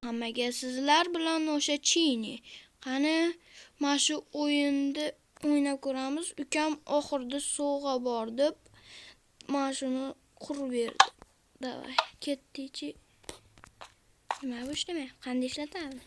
Hammaga sizlar bilan o'sha Chini. Qani, mana shu o'yinni o'ynab ko'ramiz. Ukam oxirida sovg'a bor deb mana shuni qurib berdi. Davay, ketdi-chi. Nima bu ishlama? Qanday ishlatadi?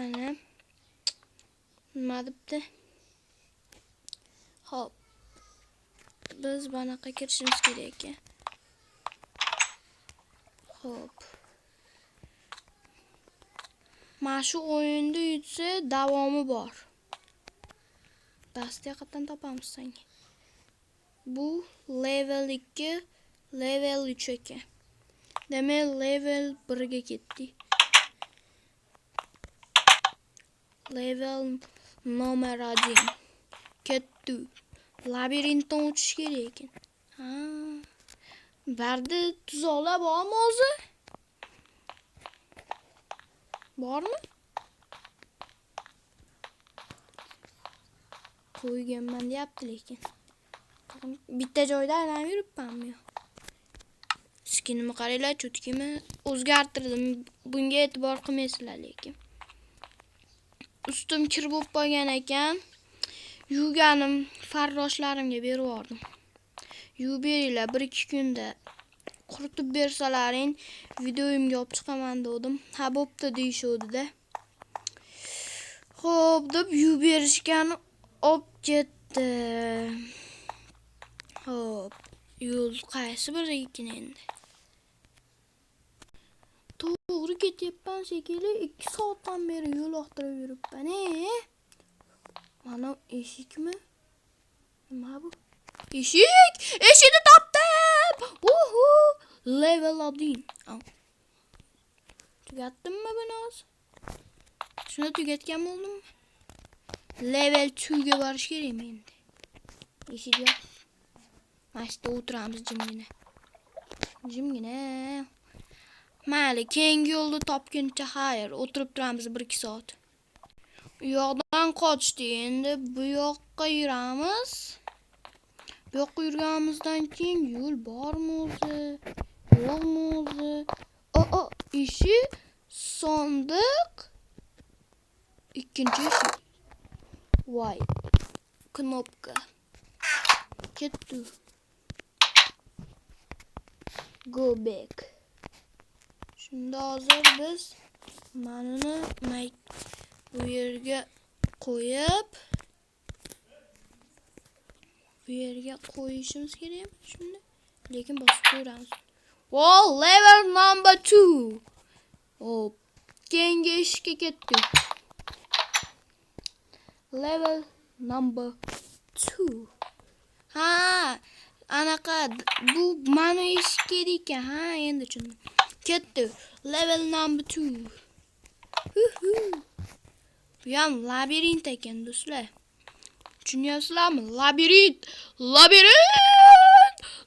Ana. Nima debdi? Hop. Biz bunaqa kirishimiz kerak ekan. Hop. Mana shu o'yinda yutsa davomi bor. Dastga qatdan topamiz senga. Bu level 2, level 3 ekan. Demak, level 1 ga ketdik. Level nomer 1. Ketdi. Labirintdan o'tish kerak ekan. Ha. Barda tuzoqlar bormi o'zi? Bormi? Qo'yganman deyapti lekin. Bitta joyda aylanib yuribmanmi yo? Skinimni qaranglar, cho'tkimi o'zgartirdim. Bunga e'tibor qilmaysizlar lekin. Ustim kir bo'lib qolgan ekan. Yuvganim farroshlarimga berib yubordim. Yuvib beringlar, 1-2 kunda quritib bersalaring, videoyimga olib chiqaman dedim. Ha, bo'pti deyishdi-da. Xo'p, deb yuvib berishgan, olib ketdi. Hop, yo'l qaysi biri ekan endi? To'g'ri ketyapman shekilli, 2 soatdan beri yo'l oqtirib yuribman. Mana eshikmi? Nima bu? Eshik! Eshikni topdim! Uhu! Level 1. Tugatdimmi buni hozir? Shuni tugatgan bo'ldimmi? Level 2 ga borish kerakmi endi? Eshik yo'q. Mashta o'tiramiz jimgina. Jimgina. Mayli, keyingi yo'lni topguncha xayr, o'tirib turamiz 1-2 soat. U yoqdan qochdi, endi bu yoqqa yuramiz. Bu yoqqa yurganimizdan keyin yo'l bormi o'zi? Yo'qmi o'zi? Eshik, sandiq. Ikkinchi eshik. Voy. Knopka. Ketdi. Go back. Shunda hozir biz manini bu yerga qo'yib, bu yerga qo'yishimiz kerak shunda. Lekin bosib ko'ramiz. Wow, level number 2. Hop, keyingi eshikka ketdik. Level number 2. Ha, anaqa bu mana eshik kerak ekan. Ha, endi tushundim. Ketdi. Level number 2. Bu ham labirint ekan do'stlar. Tushunyapsizlarmi? Labirint.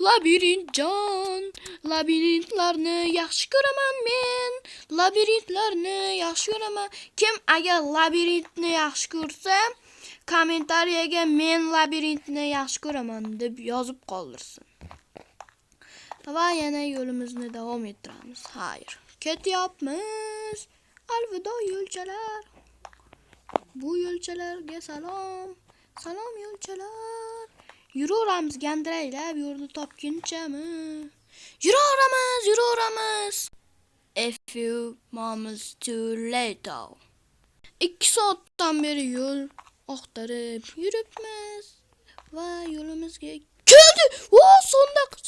Labirintjon. Labirintlarni yaxshi ko'raman men. Labirintlarni yaxshi ko'raman. Kim agar labirintni yaxshi ko'rsa, kommentariyaga men labirintni yaxshi ko'raman deb yozib qoldirsin. Va yana yo'limizni davom ettiramiz. Xayr, ketyapmiz. Alvido yo'lchalar. Bu yo'lchalarga salom. Salom yo'lchalar. Yuraveramiz, gandiraylab yo'lni topgunchami. Yuraveramiz. A few moments too later. 2 soatdan beri yo'l oqtirib yuribmiz va yo'limizga keldi.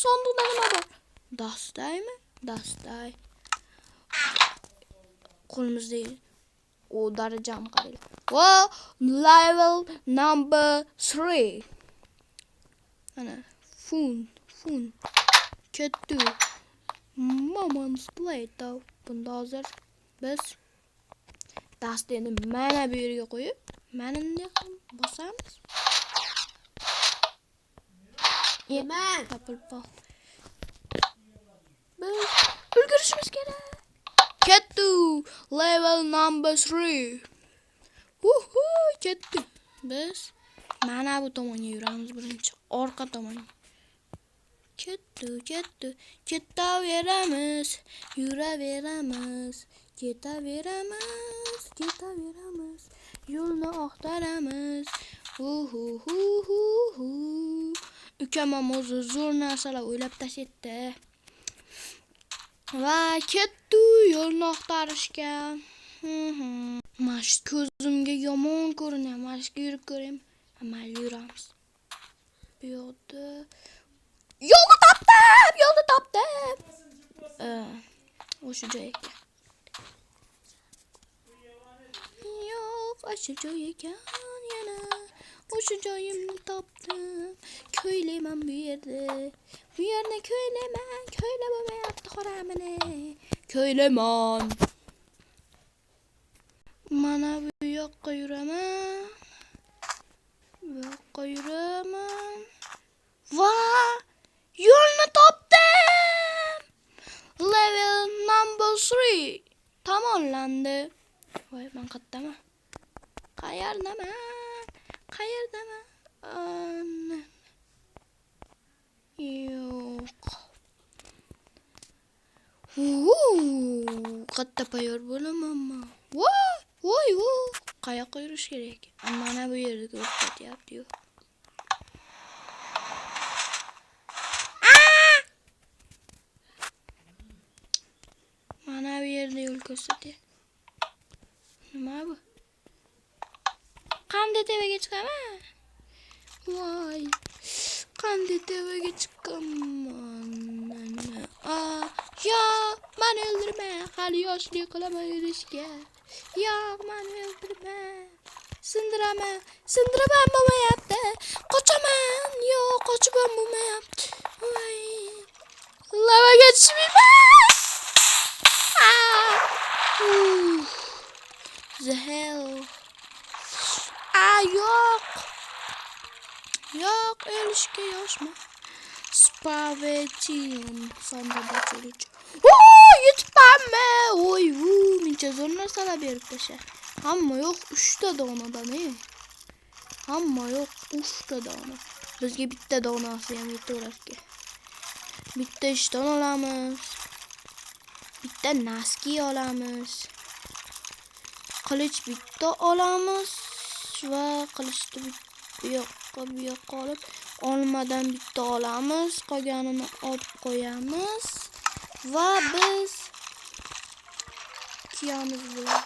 Sandiqda nima bor? Dastaymi? Dastay. Qo'limizda darajam qaraylar. Va level number 3. Ana, fun. Ketdi. Moments later. Bunda hozir biz dastani mana bu yerga qo'yib, mana bunday qilib bosamiz. Yeman. Topilib. Biz ulgurishimiz kerak. Ketdi. Level number 3. Ketdi. Biz mana bu tomonga yuramiz birinchi. Orqa tomonga. ketdi. Ketaveramiz, yuraveramiz, ketaveramiz. Yo'lni axtaramiz. Hu. Ukam ham o'zi zo'r narsalar o'ylab tashlaydi. Va ketdi yo'lni axtarishga. Mana ko'zimga yomon ko'rinyapti. Mana shu yurib ko'raymi? Mayli yuramiz. Bu yoqda yo'lni topdim. O'sha joy ekan. Yo'q, o'sha joy ekan yana. O'sha joyimni topdim. Ko'ylayman bu yerda. Bu yerni ko'ylayman. Ko'ylab olmayapti xoramini. Ko'ylayman. Mana bu yoqqa yuraman. Va yo'lni topdim. Level number 3 tamomlandi. Voy, men qayerdaman? Qayerdaman? Yo'q. Qatta payor bo'lamanmi? Voy. Qayoqqa yurish kerak? Mana bu yerga ko'rsatyapti. Mana bu yerda yo'l ko'rsatyapti. Nima bu? Qanday tevaga chiqaman? Voy. Qanday tevaga chiqaman? Yo'q, meni o'ldirma. Hali yoshlik qilaman yurishga. Yo'q, meni o'ldirma. Sindiraman bo'lmayapti. Qochaman. Yo'q, qochib bo'lmayapti. Voy. Lavaga tushmayman. The hell. Yo'q, o'lishga yoshman. Spavetin sandığa çürücü. Yutmamı. Oy, mince zor narsalar berip taşa. Hamma yok 3'te donada ne? Hamma yok 3'te dona. Bizga bitta donasi ham yetaveradi. Bitta ishton olamiz. Bitta naski olamiz. Qilich bitta olamiz va qilichni bu yoqqa olib olmadan bitta olamiz. Qolganini olib qo'yamiz va biz kiyamiz bilan.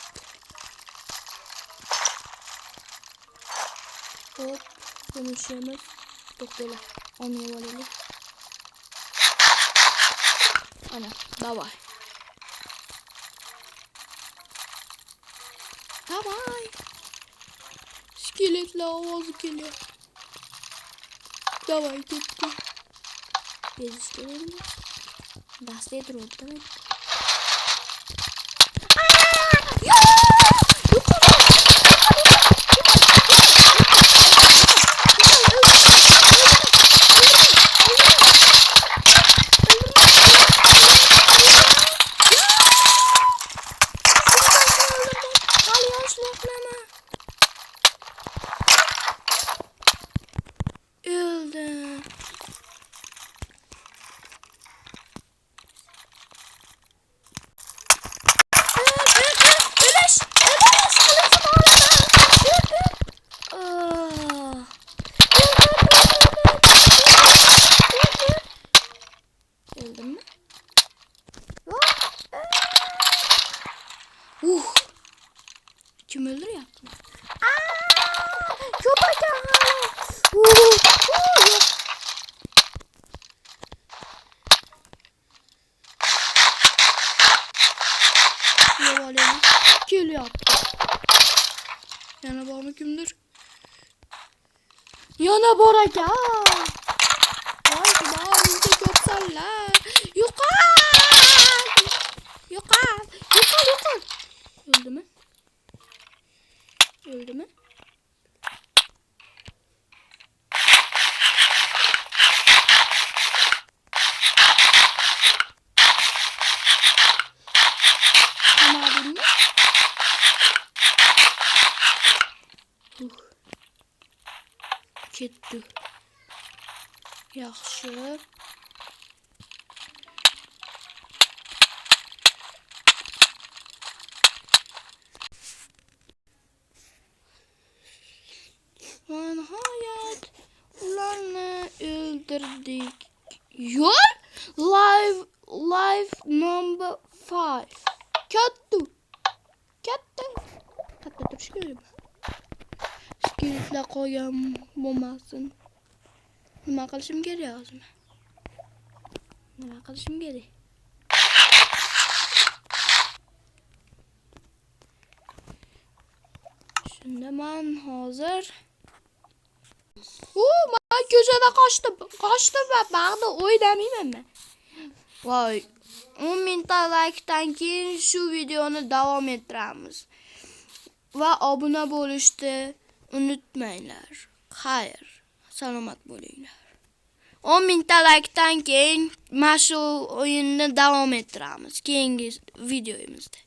Hop, konuşuyoruz. Doktorlar, onu olayım. Ana, давай. Давай. Скелетler avazı geliyor. Давай, gitti. Без iskelet. Dastaya durdu değil mi? Kim öldür ya? Köpek ya. Kill yaptı. Yana bağımı kimdir? Yana Borak ya. Vay ki bağımı da göpsalla. Yukarı. Öldü mü? Ketdi. Yaxshi. o'ldirdik. Yo'l live number 5. Katta turish kerak. Skeletlar qolgan bo'lmasin. Nima qilishim kerak o'zim? Nima qilishim kerak? Shunda men hozir men ko'chada qochdim va bag'da o'ynamayman men. Voy, 10 mingta likedan keyin shu videoni davom ettiramiz. Va obuna bo'lishni unutmanglar. Xayr, salomat bo'linglar. 10 mingta likedan keyin mana shu o'yinni davom ettiramiz keyingi videomizda.